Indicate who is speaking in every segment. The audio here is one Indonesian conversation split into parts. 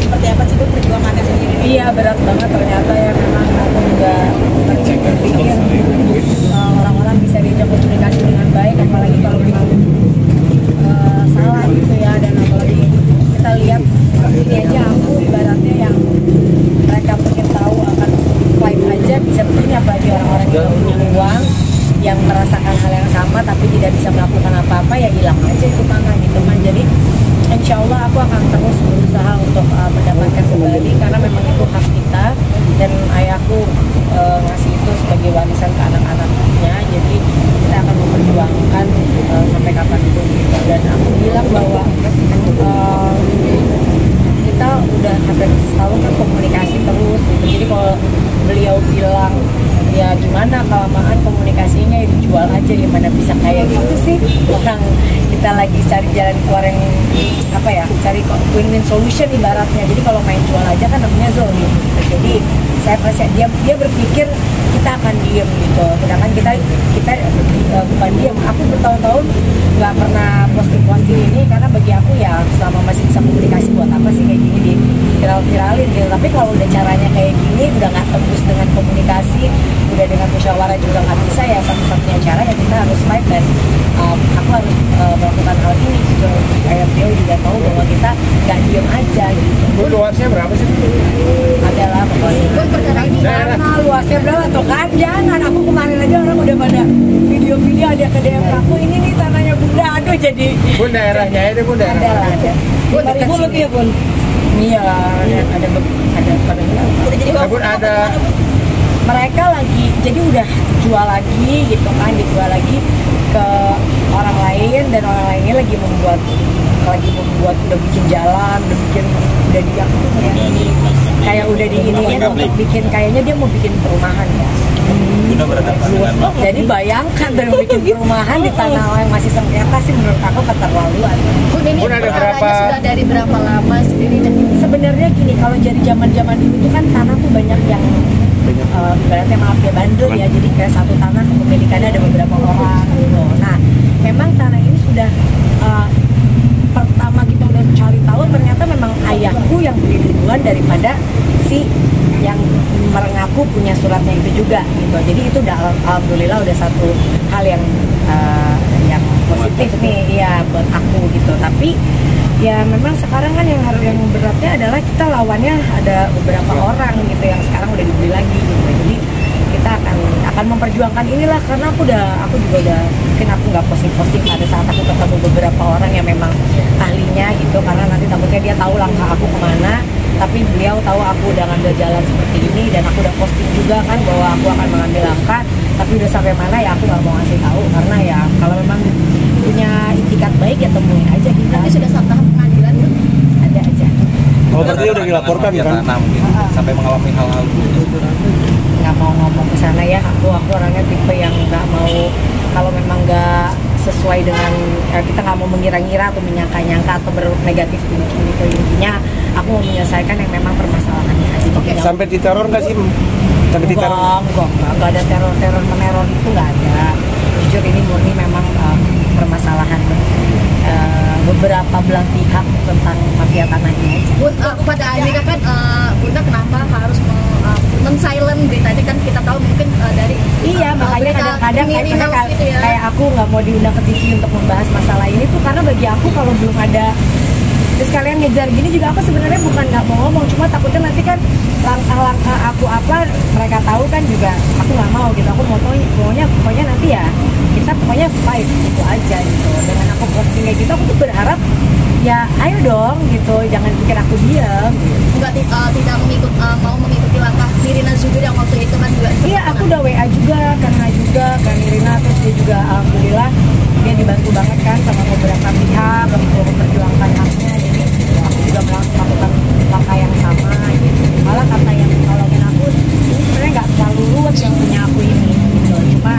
Speaker 1: Seperti apa sih perjuangannya sendiri?
Speaker 2: Iya, berat banget ternyata ya, memang aku juga berpikir orang-orang bisa diajak komunikasi dengan baik, apalagi kalau memang salah gitu ya. Dan apalagi kita lihat ini aja, aku ibaratnya yang mereka mungkin tahu akan fight aja bisa begini, apalagi orang-orang yang punya uang yang merasakan hal yang sama tapi tidak bisa melakukan apa-apa, ya hilang aja itu tanah gitu kan. Jadi insya Allah aku akan terus berusaha untuk mendapatkan kembali, karena memang itu hak kita dan ayahku ngasih itu sebagai warisan ke anak-anaknya. Jadi kita akan memperjuangkan sampai kapanpun gitu. Dan aku bilang bahwa kita udah hampir setahun kan komunikasi terus gitu. Jadi kalau beliau bilang ya gimana kelamaan komunikasinya, ya dijual aja, gimana bisa kayak gitu sih. Orang kita lagi cari jalan keluar yang apa ya, cari win-win solution ibaratnya. Jadi kalau main jual aja kan namanya zolim gitu. Jadi saya percaya dia berpikir kita akan diem gitu, sedangkan kita bukan diem. Aku bertahun-tahun nggak pernah posting ini karena bagi aku ya selama masih bisa komunikasi buat apa sih kayak gini di viral-viralin gitu. Tapi kalau udah caranya kayak gini, udah nggak tembus dengan komunikasi, udah dengan musyawarah juga nggak bisa, ya satu-satunya cara ya kita harus fight. Dan aku harus melakukan hal ini gitu supaya beliau juga tahu bahwa kita nggak diem aja gitu.
Speaker 3: Bu, luasnya berapa sih?
Speaker 2: Adalah pokoknya karena luasnya berapa tuh kan, jangan. Aku kemarin aja orang udah pada video-video ada ke DM aku, ini nih tanahnya Bunda. Aduh, jadi
Speaker 3: Bun, daerahnya itu Bun, daerah
Speaker 2: ada Bun, dekat sini ya Bun. Iya, ada pada
Speaker 3: Bun, ada
Speaker 2: mereka lagi, jadi udah jual lagi gitu kan, dijual lagi ke orang lain, dan orang lainnya lagi membuat udah bikin jalan, udah di aku tuh kayak udah di ininya untuk bikin, kayaknya dia mau bikin perumahan ya. Jadi bayangkan dari bikin perumahan di tanah yang masih sengketa sih, menurut aku keterlaluan.
Speaker 1: Bun, ini perkaranya sudah dari berapa lama sendiri?
Speaker 2: Sebenarnya gini, kalau jadi zaman dulu tuh kan tanah tuh banyak yang ibaratnya maaf ya bandel ya, jadi kayak satu tanah kepemilikannya ada beberapa orang gitu. Nah, memang tanah ini sudah pertama kita udah cari tahu, ternyata memang ayahku yang beli duluan daripada si yang mengaku punya suratnya itu juga gitu. Jadi itu udah alhamdulillah udah satu hal yang positif nih ya buat aku gitu. Tapi ya memang sekarang kan yang beratnya adalah kita lawannya ada beberapa orang gitu yang sekarang udah dibeli lagi gitu. Jadi kita akan memperjuangkan inilah, karena aku juga udah mungkin aku nggak posting pada saat aku ketemu beberapa orang yang memang ahlinya gitu, karena nanti takutnya dia tahu langkah aku kemana. Tapi beliau tahu aku udah ngambil jalan seperti ini, dan aku udah posting juga kan bahwa aku akan mengambil langkah, tapi udah sampai mana ya aku nggak mau ngasih tahu, karena ya kalau memang punya itikat baik ya temuin aja kita.
Speaker 1: Tapi sudah sampai tahap pengadilan tuh?
Speaker 2: Ada aja.
Speaker 4: Oh, berarti udah dilaporkan kan? Sampai mengalami hal-hal
Speaker 2: nggak mau ngomong ke sana ya, aku orangnya tipe yang nggak mau, kalau memang nggak sesuai dengan kita nggak mau mengira-ngira atau menyangka-nyangka atau bernegatif thinking gitu. Intinya aku mau menyelesaikan yang memang permasalahannya aja.
Speaker 4: Okay. Sampai diteror nggak sih? Sampai diteror?
Speaker 2: Nggak ada meneror itu nggak ada. Jujur ini murni memang permasalahan beberapa belah pihak tentang mafia tanahnya aja.
Speaker 1: Bun, pada akhirnya kan Bunda kenapa harus men-silent beritanya, kan kita tahu mungkin dari
Speaker 2: makanya kadang-kadang
Speaker 1: gitu ya.
Speaker 2: Kayak aku nggak mau diundang ke TV untuk membahas masalah ini tuh karena bagi aku kalau belum ada, terus kalian ngejar gini juga, aku sebenarnya bukan nggak mau ngomong, cuma takutnya nanti kan langkah-langkah aku apa mereka tahu kan juga aku nggak mau gitu. Aku pokoknya nanti ya kita pokoknya fight gitu aja gitu. Dengan aku posting kayak gitu, aku tuh berharap ya ayo dong gitu, jangan pikir aku diam.
Speaker 1: Tidak mau mengikuti langkah Nirina Zubir yang waktu itu kan juga.
Speaker 2: Iya, aku udah WA juga kan Nirina, terus dia juga alhamdulillah dia dibantu banget kan sama beberapa pihak untuk memperjuangkan haknya. Jadi aku juga melakukan langkah yang sama gitu. Malah kata yang nolongin aku, ini sebenarnya nggak terlalu ruwet yang punya aku ini gitu. Cuma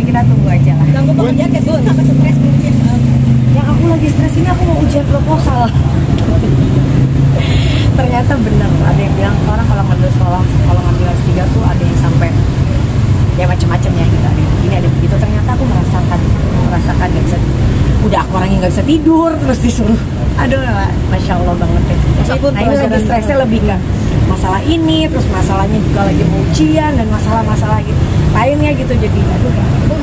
Speaker 2: ya kita tunggu aja lah.
Speaker 1: Ganggu pekerjaan kayak gitu, apa stres mungkin?
Speaker 2: Yang aku lagi stres ini, aku mau ujian proposal. Ternyata bener ada yang bilang orang kalau ngambil S3 tuh tidur terus disuruh. Aduh, masya Allah banget deh. Nah ini lagi stresnya lebih ke masalah ini, terus masalahnya juga lagi mau ujian dan masalah-masalah gitu lainnya gitu, jadi aduh.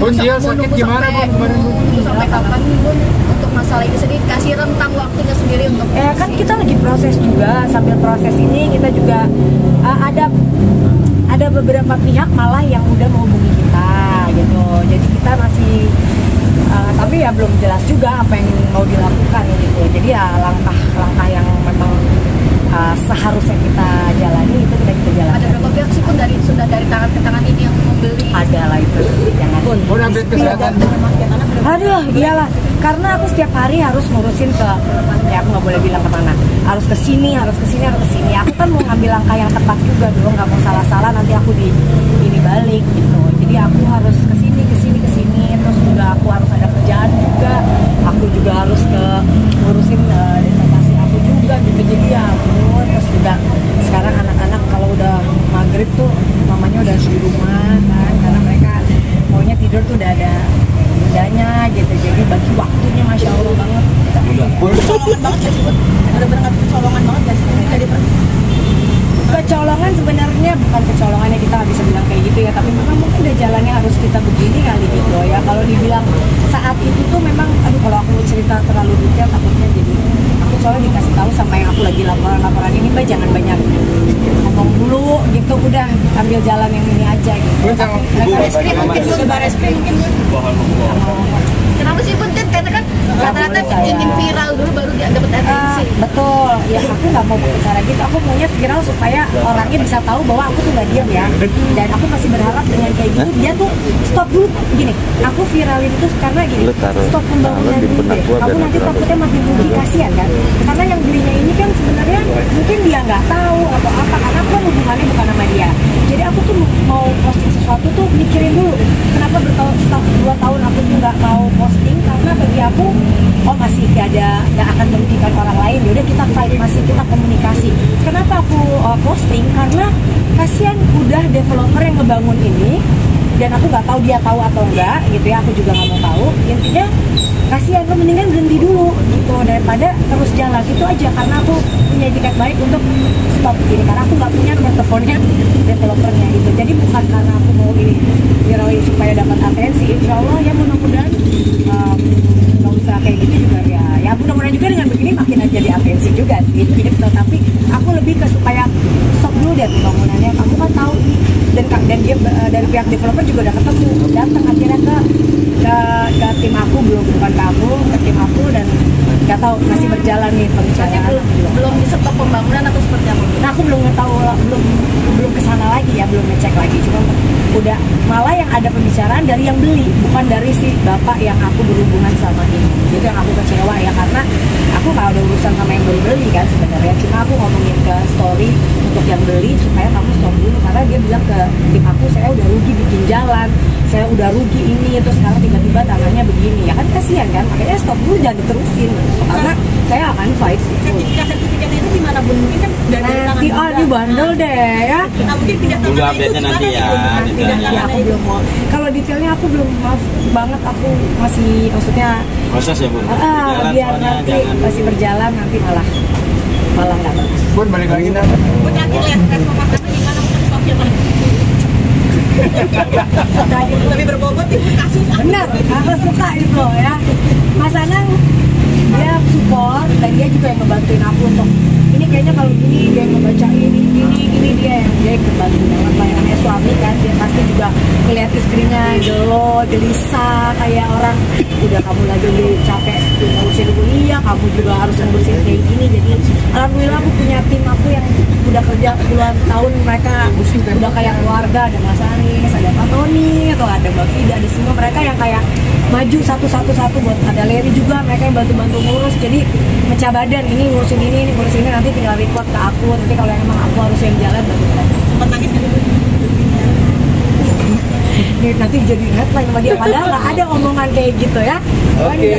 Speaker 3: Bun, dia sakit gimana Bun? Kemarin Bun?
Speaker 1: Sampai kapan Bun untuk masalah ini sendiri, kasih rentang waktunya sendiri untuk
Speaker 2: Kan kita lagi proses juga, sambil proses ini kita juga ada beberapa pihak malah yang udah menghubungi kita gitu, jadi kita masih tapi ya belum jelas juga apa yang mau dilakukan gitu, jadi ya langkah-langkah yang memang seharusnya kita jalani itu sudah kita jalani.
Speaker 1: ada berapa pihak sih Bun sudah dari tangan ke tangan ini yang membeli?
Speaker 2: Ada lah itu, jangan
Speaker 3: Bun, update kesehatan.
Speaker 2: aduh iyalah, karena aku setiap hari harus ngurusin ke, ya aku nggak boleh bilang kemana, harus ke sini. Aku kan mau ngambil langkah yang tepat juga dong, nggak mau salah-salah nanti aku ini balik gitu. Jadi aku harus ke sini, terus juga aku harus ada kerjaan juga, aku juga harus ngurusin disertasi aku juga gitu. Jadi ya ampun, terus juga sekarang anak-anak kalau udah maghrib tuh mamanya udah di rumah kan, karena mereka maunya tidur tuh udah ada bedanya gitu, jadi bagi waktunya masya Allah banget.
Speaker 5: Kecolongan banget ya sih, bener-bener kecolongan banget ya sih tadi Pak.
Speaker 2: Kecolongan sebenarnya bukan kecolongannya, kita nggak bisa bilang kayak gitu ya, tapi memang mungkin udah jalannya harus kita begini kali gitu ya. Kalau dibilang saat itu tuh memang, aduh kalau aku cerita terlalu detail takutnya jadi aku soalnya dikasih tahu sama yang aku lagi laporan ini, Mbak jangan banyak ngomong dulu gitu, udah ambil jalan yang ini aja gitu.
Speaker 3: Bun, sama Ibu
Speaker 1: Bareskrim mungkin Bun, Bareskrim mungkin Bun. Kenapa sih Bun? Karena kan rata-rata ingin viral dulu baru dia dapat atensi.
Speaker 2: Betul, ya aku nggak mau berbicara gitu, aku maunya viral supaya orangnya bisa tahu bahwa aku tuh nggak diam ya, dan aku masih berharap dengan kayak gitu dia tuh stop dulu gini, aku viralin itu karena gini, stop pembangunan dulu deh, kamu nanti takutnya makin rugi, kasihan kan, karena yang belinya ini kan sebenarnya mungkin dia nggak tahu atau apa, karena aku kan hubungannya bukan sama dia, jadi aku tuh mau posting sesuatu tuh mikirin dulu, kenapa 2 tahun aku tuh nggak mau posting, karena bagi aku masih nggak akan merugikan orang lain, yaudah kita fight, masih kita komunikasi. Kenapa aku posting? Karena kasihan udah developer yang ngebangun ini, dan aku nggak tahu dia tahu atau enggak gitu ya, aku juga nggak mau tahu, intinya kasihan, lo mendingan berhenti dulu gitu daripada terus jalan itu aja, karena aku punya etikat baik untuk stop ini, karena aku nggak punya nomor teleponnya developernya gitu, jadi bukan karena aku mau ini viralin supaya dapat atensi, insya Allah ya mudah-mudahan nggak usah kayak gitu juga ya mudah-mudahan juga dengan begini makin aja jadi atensi juga sih gitu, tapi aku lebih ke supaya stop dulu deh pembangunannya, kamu kan tahu nih, dan dia dari pihak developer juga udah ketemu, datang akhirnya ke tim aku, bukan ke aku, ke tim aku, dan nggak tahu masih berjalan nih pembicaraan.
Speaker 1: Belum disetop pembangunan atau seperti apa?
Speaker 2: Nah aku belum tahu, belum kesana lagi ya, belum ngecek lagi, cuma udah malah yang ada pembicaraan dari yang beli, bukan dari si bapak yang aku berhubungan sama ini, jadi yang aku kecewa ya, karena aku nggak ada urusan sama yang beli kan sebenarnya, cuma aku ngomongin ke story untuk yang beli supaya kamu stop dulu, karena dia bilang ke tim aku, saya udah rugi bikin jalan, saya udah rugi ini, terus sekarang tiba-tiba tangannya begini, ya kan kasihan kan, makanya stop dulu, jangan diterusin karena saya akan fight.
Speaker 5: Sertifikatnya itu gimana Bun? Mungkin kan dari
Speaker 2: Nanti di bandel deh ya.
Speaker 5: Nah, mungkin pindah tangan
Speaker 4: Tunggu update-nya nanti ya,
Speaker 2: Ya, aku belum mau. Kalau detailnya aku belum, maaf banget, aku masih maksudnya
Speaker 4: proses ya Bun.
Speaker 2: biar nanti masih berjalan, nanti malah nggak bagus.
Speaker 3: Bun, balik lagi nak.
Speaker 5: Bun, yakin lihat respon Mas Anang gimana untuk stopnya Bang? Lebih berbobot di kasus.
Speaker 2: Benar, aku suka itu loh ya. Mas Anang dia support, dan dia juga yang ngebantuin aku untuk ini kayaknya kalau gini, dia yang ngebacain ini dia yang ngebantu banget lah, yang namanya suami kan, dia pasti juga ngeliat istrinya gelisah kayak orang udah kamu lagi capek ngurusin kuliah, kamu juga harus ngurusin kayak gini, jadi alhamdulillah aku punya tim aku yang udah kerja puluhan tahun, mereka udah kayak keluarga, ada Mas Aris, ada Pak Tony, atau ada Mbak Fida, ada semua mereka yang kayak maju satu-satu buat, ada Leri juga, mereka yang bantu-bantu ngurus, jadi mecah badan, ini ngurusin ini ngurusin ini, nanti tinggal report ke aku, nanti kalau emang aku harus yang jalan bagus.
Speaker 5: Sempat nangis kan?
Speaker 2: Nanti jadi headline sama dia, padahal nggak ada omongan kayak gitu ya.
Speaker 3: Oke.